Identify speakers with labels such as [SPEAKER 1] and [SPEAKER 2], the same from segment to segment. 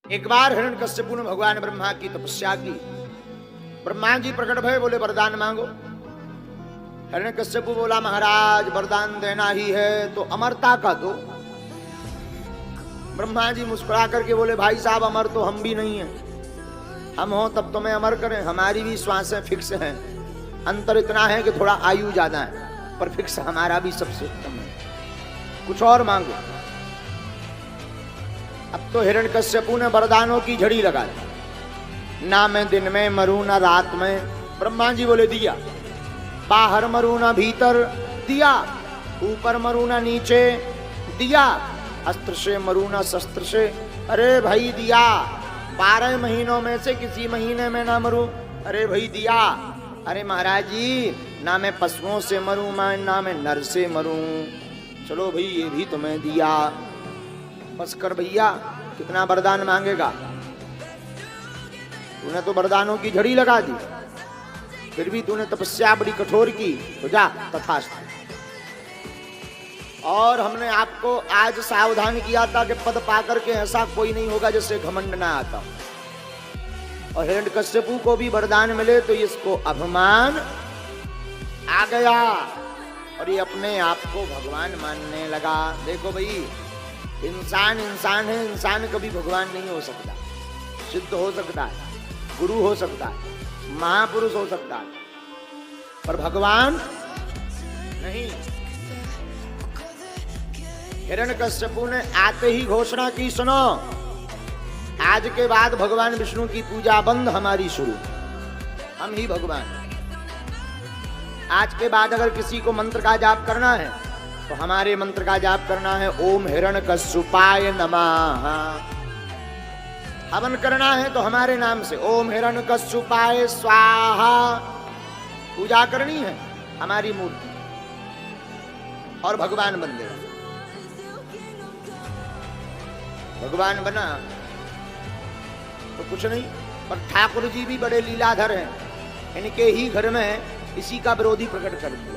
[SPEAKER 1] एक बार हिरण्यकश्यपु ने भगवान ब्रह्मा की तपस्या की। ब्रह्मा जी प्रकट भय, बोले वरदान मांगो। हिरण्यकश्यपु बोला महाराज वरदान देना ही है तो अमरता का दो। ब्रह्मा जी मुस्कुरा करके बोले भाई साहब अमर तो हम भी नहीं हैं, हम हो तब तुम्हें अमर करें, हमारी भी श्वासें फिक्स हैं। अंतर इतना है कि थोड़ा आयु ज्यादा है पर फिक्स हमारा भी सबसे उत्तम है, कुछ और मांगो। अब तो हिरण्यकश्यपु ने वरदानों की झड़ी लगा दी, ना मैं दिन में मरूं ना रात में। ब्रह्मा जी बोले दिया, बाहर मरूं ना भीतर दिया, ऊपर मरूं ना नीचे दिया, अस्त्र से मरूं ना शस्त्र से। अरे भाई दिया, 12 महीनों में से किसी महीने में ना मरूं, अरे भाई दिया। अरे महाराज जी ना मैं पशुओं से मरूं ना मैं नर से मरूं, चलो भाई ये भी तुम्हें दिया। बस कर भैया, कितना वरदान मांगेगा, तूने तो वरदानों की झड़ी लगा दी, फिर भी तूने तपस्या बड़ी कठोर की, तो जा तथास्तु। और हमने आपको आज सावधान किया था कि पद पाकर के ऐसा कोई नहीं होगा जिससे घमंड ना आता। और हिरण्यकश्यपु को भी वरदान मिले तो इसको अभिमान आ गया और ये अपने आप को भगवान मानने लगा। देखो भाई, इंसान इंसान है, इंसान कभी भगवान नहीं हो सकता। सिद्ध हो सकता है, गुरु हो सकता है, महापुरुष हो सकता है, पर भगवान नहीं। हिरण्यकश्यपु ने आते ही घोषणा की, सुनो आज के बाद भगवान विष्णु की पूजा बंद, हमारी शुरू, हम ही भगवान। आज के बाद अगर किसी को मंत्र का जाप करना है तो हमारे मंत्र का जाप करना है, ओम हिरण्यकश्यपाय नमः। हवन करना है तो हमारे नाम से, ओम हिरण्यकश्यपाय स्वाहा। पूजा करनी है हमारी मूर्ति और भगवान बन गया। भगवान बना तो कुछ नहीं, पर ठाकुर जी भी बड़े लीलाधर हैं, इनके ही घर में इसी का विरोधी प्रकट कर दिया।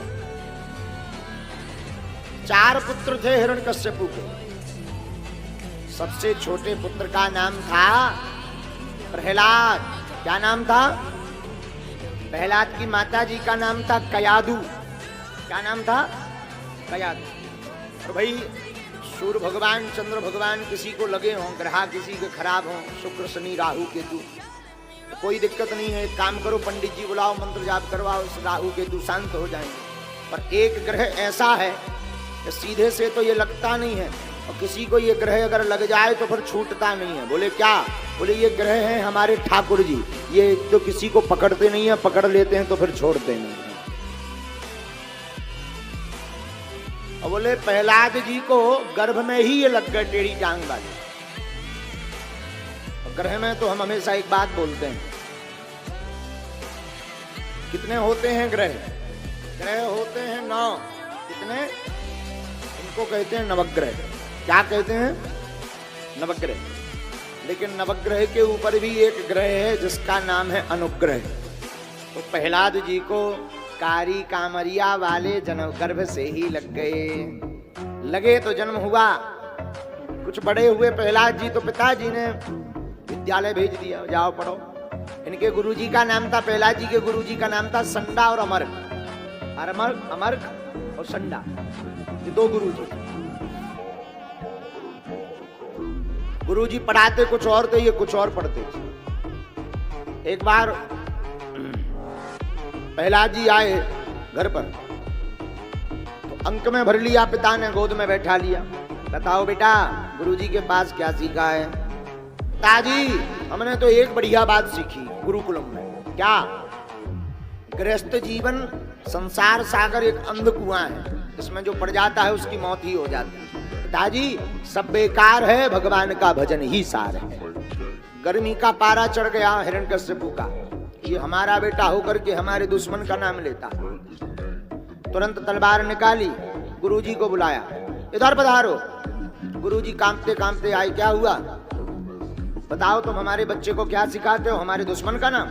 [SPEAKER 1] 4 पुत्र थे हिरण्यकश्यपु के। सबसे छोटे पुत्र का नाम था प्रहलाद। क्या नाम था? प्रहलाद की माता जी का नाम था कयादु। क्या नाम था? कयादु। और भाई सूर्य भगवान चंद्र भगवान किसी को लगे हों, ग्रह किसी के खराब हों, शुक्र शनि राहु केतु, तो कोई दिक्कत नहीं है। एक काम करो, पंडित जी बुलाओ, मंत्र जाप करवाओ, राहु केतु शांत हो जाएंगे। पर एक ग्रह ऐसा है कि सीधे से तो ये लगता नहीं है, और किसी को ये ग्रह अगर लग जाए तो फिर छूटता नहीं है। बोले क्या? बोले ये ग्रह हैं हमारे ठाकुर जी, ये तो किसी को पकड़ते नहीं है, पकड़ लेते हैं तो फिर छोड़ते नहीं है। और बोले प्रहलाद जी को गर्भ में ही ये लग गए टेढ़ी टांग वाले। ग्रह में तो हम हमेशा एक बात बोलते हैं, कितने होते हैं ग्रह? ग्रह होते हैं 9। कितने? इनको कहते हैं नवग्रह। क्या कहते हैं? नवग्रह। लेकिन नवग्रह के ऊपर भी एक ग्रह है जिसका नाम है अनुग्रह। तो प्रहलाद जी को कारी कामरिया वाले जन्म गर्भ से ही लग गए। लगे तो जन्म हुआ, कुछ बड़े हुए प्रहलाद जी तो पिताजी ने विद्यालय भेज दिया, जाओ पढ़ो। इनके गुरुजी का नाम था, प्रहलाद जी के गुरुजी का नाम था संडा और अमर्क। अमर्क और संडा, ये 2 गुरुजी। गुरुजी पढ़ाते कुछ और थे, ये कुछ और पढ़ते थे। एक बार प्रहलाद जी आए घर पर, तो अंक में भर लिया, पिता ने गोद में बैठा लिया। बताओ बेटा गुरुजी के पास क्या सीखा है? पिताजी हमने तो एक बढ़िया बात सीखी गुरुकुलम में। क्या? गृहस्थ जीवन संसार सागर एक अंध कुआं है, इसमें जो पड़ जाता है उसकी मौत ही हो जाती है। पिताजी सब बेकार है, भगवान का भजन ही सार है। गर्मी का पारा चढ़ गया हिरण्यकश्यपु का, ये हमारा बेटा होकर के हमारे दुश्मन का नाम लेता। तुरंत तलवार निकाली, गुरुजी को बुलाया, इधर पधारो। गुरुजी कांपते कांपते आए, क्या हुआ? बताओ तुम हमारे बच्चे को क्या सिखाते हो? हमारे दुश्मन का नाम?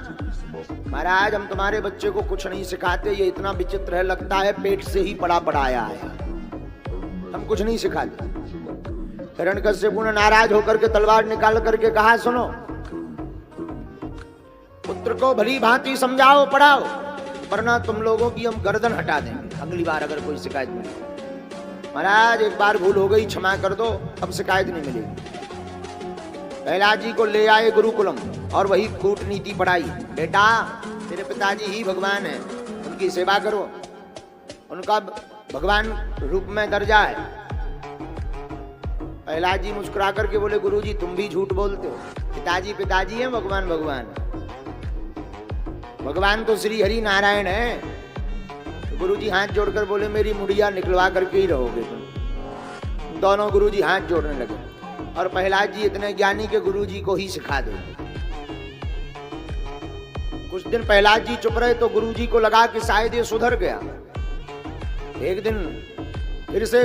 [SPEAKER 1] महाराज हम तुम्हारे बच्चे को कुछ नहीं सिखाते, ये इतना विचित्र है, लगता है पेट से ही पड़ा पड़ा आया है, हम कुछ नहीं सिखाते। हिरण्यकश्यपु ने नाराज होकर के तलवार निकाल करके कहा, सुनो, पुत्र को भली भांति समझाओ पढ़ाओ, वरना तुम लोगों की हम गर्दन हटा देंगे अगली बार अगर कोई शिकायत मिले। महाराज एक बार भूल हो गई, क्षमा कर दो, अब शिकायत नहीं मिलेगी। प्रहलाद जी को ले आए गुरुकुलम और वही कूटनीति पढ़ाई। बेटा, तेरे पिताजी ही भगवान है, उनकी सेवा करो, उनका भगवान रूप में दर्जा है। प्रहलाद जी मुस्कुरा करके बोले, गुरुजी तुम भी झूठ बोलते हो, पिताजी पिताजी है, भगवान भगवान है। भगवान तो श्री हरि नारायण है। तो गुरुजी हाथ जोड़कर बोले, मेरी मुड़िया निकलवा करके ही रहोगे तुम। दोनों गुरुजी हाथ जोड़ने लगे और प्रहलाद जी इतने ज्ञानी के गुरुजी को ही सिखा दे। कुछ दिन प्रहलाद जी चुप रहे तो गुरुजी को लगा कि शायद ये सुधर गया। एक दिन फिर से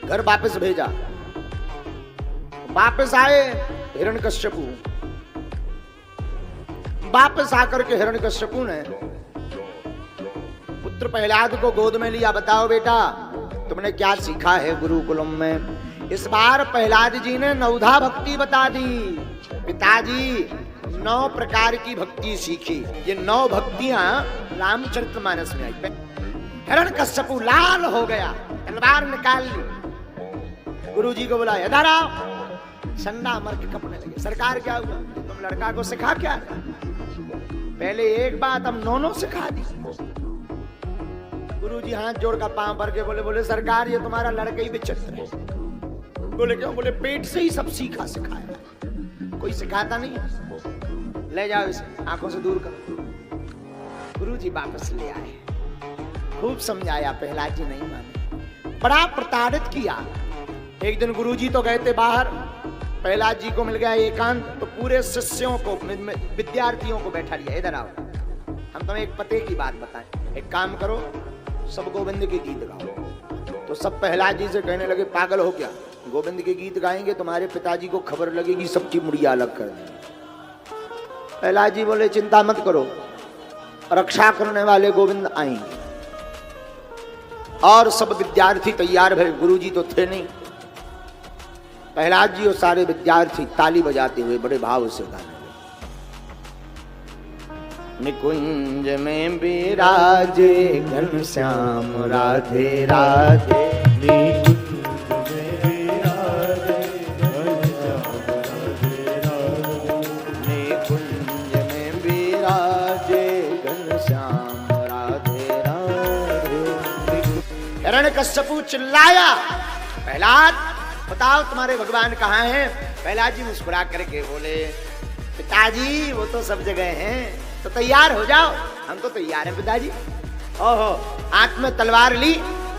[SPEAKER 1] घर वापस भेजा। वापस आए हिरण्यकश्यपु। वापस आकर के हिरण्यकश्यपु ने पुत्र प्रहलाद को गोद में लिया। बताओ बेटा, तुमने क्या सीखा है गुरुकुलम में? इस बार प्रहलाद जी ने नवधा भक्ति बता दी। पिताजी 9 प्रकार की भक्ति सीखी। ये 9 भक्तियां रामचरितमानस में आई। हिरण्यकश्यपु लाल हो गया, तलवार निकाल ली। गुरुजी को बुलाया, इधर आओ। संडा मर के कपने लगे। सरकार क्या हुआ? तुम लड़का को सिखा क्या? पहले एक बात, अब 9 सिखा दी। गुरुजी हाथ जोड़कर पांव भर के बोले, सरकार ये तुम्हारा लड़का ही विचित्र है। बोले क्यों? बोले पेट से ही सब सीखा सिखाया, कोई सिखाता नहीं है। ले जाओ इसे, आंखों से दूर करो। गुरुजी वापस ले आए, खूब समझाया, प्रहलाद जी नहीं माने, बड़ा प्रताड़ित किया। एक दिन गुरुजी तो गए थे बाहर, प्रहलाद जी को मिल गया एकांत, तो पूरे शिष्यों को, विद्यार्थियों को बैठा लिया, इधर आओ, हम तुम्हें एक पते की बात बताएं। एक काम करो, सब गोविंद के गीत गाओ। तो सब प्रहलाद जी से कहने लगे, पागल हो क्या? गोविंद के गीत गाएंगे तुम्हारे पिताजी को खबर लगेगी, सबकी मुड़िया अलग कर देंगे। प्रहलाद जी बोले, चिंता मत करो, रक्षा करने वाले गोविंद आएंगे। और सब विद्यार्थी तैयार भरे, गुरुजी तो थे नहीं। प्रहलाद जी और सारे विद्यार्थी ताली बजाते हुए बड़े भाव से गाने लगे। निकुंज में विराजे घनश्याम राधे राधे, निकुंज में विराजे घनश्याम राधे राधे, निकुंज में विराजे घनश्याम राधे राधे। हिरण्यकश्यपु चिल्लाया, प्रहलाद बताओ तुम्हारे भगवान कहाँ हैं? प्रहलाद जी मुस्कुरा करके बोले, पिताजी वो तो सब जगह हैं, तो तैयार हो जाओ। हम तो तैयार हैं पिताजी। ओहो, हाथ में तलवार ली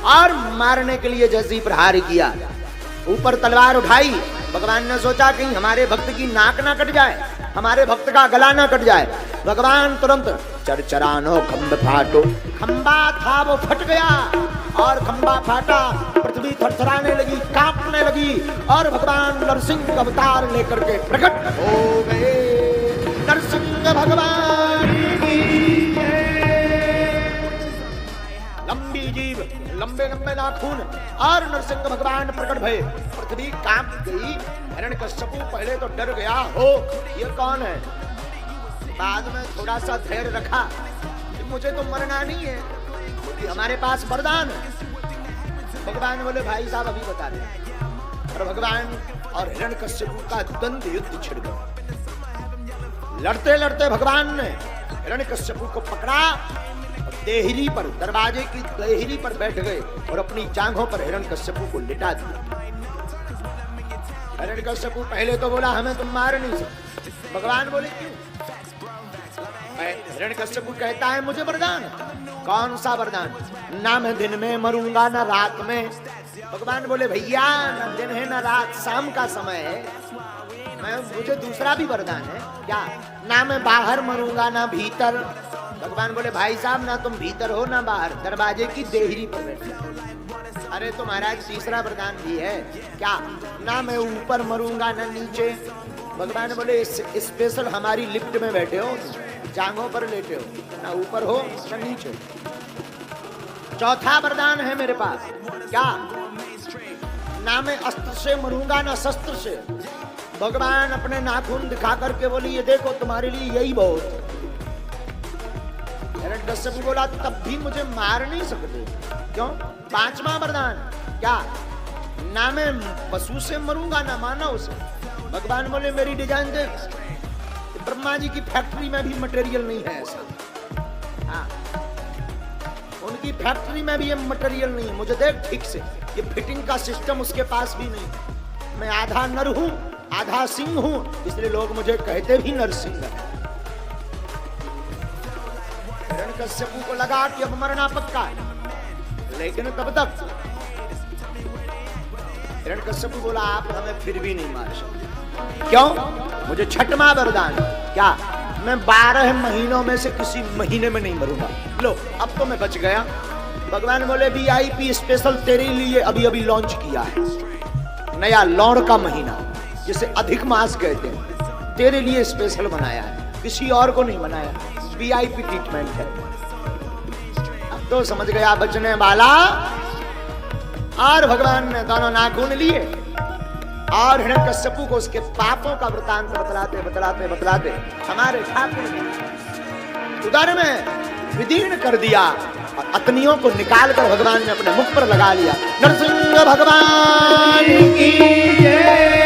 [SPEAKER 1] और मारने के लिए जैसे प्रहार किया, ऊपर तलवार उठाई। भगवान ने सोचा कहीं हमारे भक्त की नाक ना कट जाए, हमारे भक्त का गला ना कट जाए। भगवान तुरंत चरचरानो खंभ फाटो, खंबा था वो फट गया और खंबा फाटा, पृथ्वी थरथराने लगी, कांपने लगी और भगवान नरसिंह अवतार लेकर के प्रकट हो गए। नरसिंह भगवान की लंबी जीभ, लंबे लंबे नाखून और नरसिंह भगवान प्रकट भये। पृथ्वी कांप गई। हिरण्यकश्यपु पहले तो डर गया, हो ये कौन है? बाद में थोड़ा सा धैर्य रखा कि मुझे तो मरना नहीं है, क्योंकि हमारे पास वरदान है। भगवान बोले, भाई साहब अभी बता रहे। और भगवान और हिरण्यकश्यपु का द्वंद्व युद्ध छिड़ गया। लड़ते लड़ते भगवान ने हिरण्यकश्यपु को पकड़ा, देहरी पर, दरवाजे की देहरी पर बैठ गए और अपनी जांघों पर हिरण्यकश्यपु को लिटा दिया। हिरण्यकश्यपु पहले तो बोला, हमें तुम मार नहीं सकते। भगवान बोले, क्यों? हिरण्यकश्यपु कहता है, मुझे वरदान है। कौन सा वरदान? ना मैं दिन में मरूंगा ना रात में। भगवान बोले, भैया ना दिन है ना रात, शाम का समय है, मुझे दूसरा भी वरदान है। क्या? ना मैं बाहर मरूंगा ना भीतर। भगवान बोले, भाई साहब ना तुम भीतर हो ना बाहर, दरवाजे की देहरी पर बैठे। अरे तो महाराज तीसरा वरदान भी है। क्या? ना मैं ऊपर मरूंगा ना नीचे। भगवान बोले, स्पेशल हमारी लिफ्ट में बैठे हो, जांघों पर लेटे हो, ना ऊपर हो ना नीचे। चौथा वरदान है मेरे पास। क्या? ना मैं अस्त्र से मरूंगा ना शस्त्र से। भगवान अपने नाखून दिखा करके बोली ये देखो तुम्हारे लिए यही बहुत है। हिरण्यकश्यप बोला तब भी मुझे मार नहीं सकते, क्यों? पांचवा वरदान क्या? ना मैं पशु से मरूंगा ना मानव से। भगवान बोले मेरी डिजाइन देख, ब्रह्मा जी की फैक्ट्री में भी मटेरियल नहीं है ऐसा। हाँ, उनकी फैक्ट्री में भी ये मटेरियल नहीं है। मुझे देख ठीक से, ये फिटिंग का सिस्टम उसके पास भी नहीं। मैं आधा नर हूं आधा सिंह हूं, इसलिए लोग मुझे कहते भी नरसिंह है। हिरण्यकश्यप को लगा कि अब मरना पक्का है, लेकिन कब तक? हिरण्यकश्यप बोला आप हमें फिर भी नहीं मार सकते, क्यों? मुझे छठवां वरदान क्या? मैं 12 महीनों में से किसी महीने में नहीं मरूंगा। लो अब तो मैं बच गया। भगवान बोले VIP स्पेशल तेरे लिए अभी अभी लॉन्च किया है, नया लौड़ का महीना जिसे अधिक मास कहते हैं, तेरे लिए स्पेशल बनाया है, किसी और को नहीं बनाया। VIP ट्रीटमेंट है। अब तो समझ गया बचने वाला। और भगवान ने दोनों नाखून लिए और हिरण्यकश्यप को उसके पापों का वृतांत बतलाते बतलाते बतलाते हमारे ठाकुर ने उदर में विदीर्ण कर दिया और अतनियों को निकाल कर भगवान ने अपने मुख पर लगा लिया। नरसिंह भगवान की जय।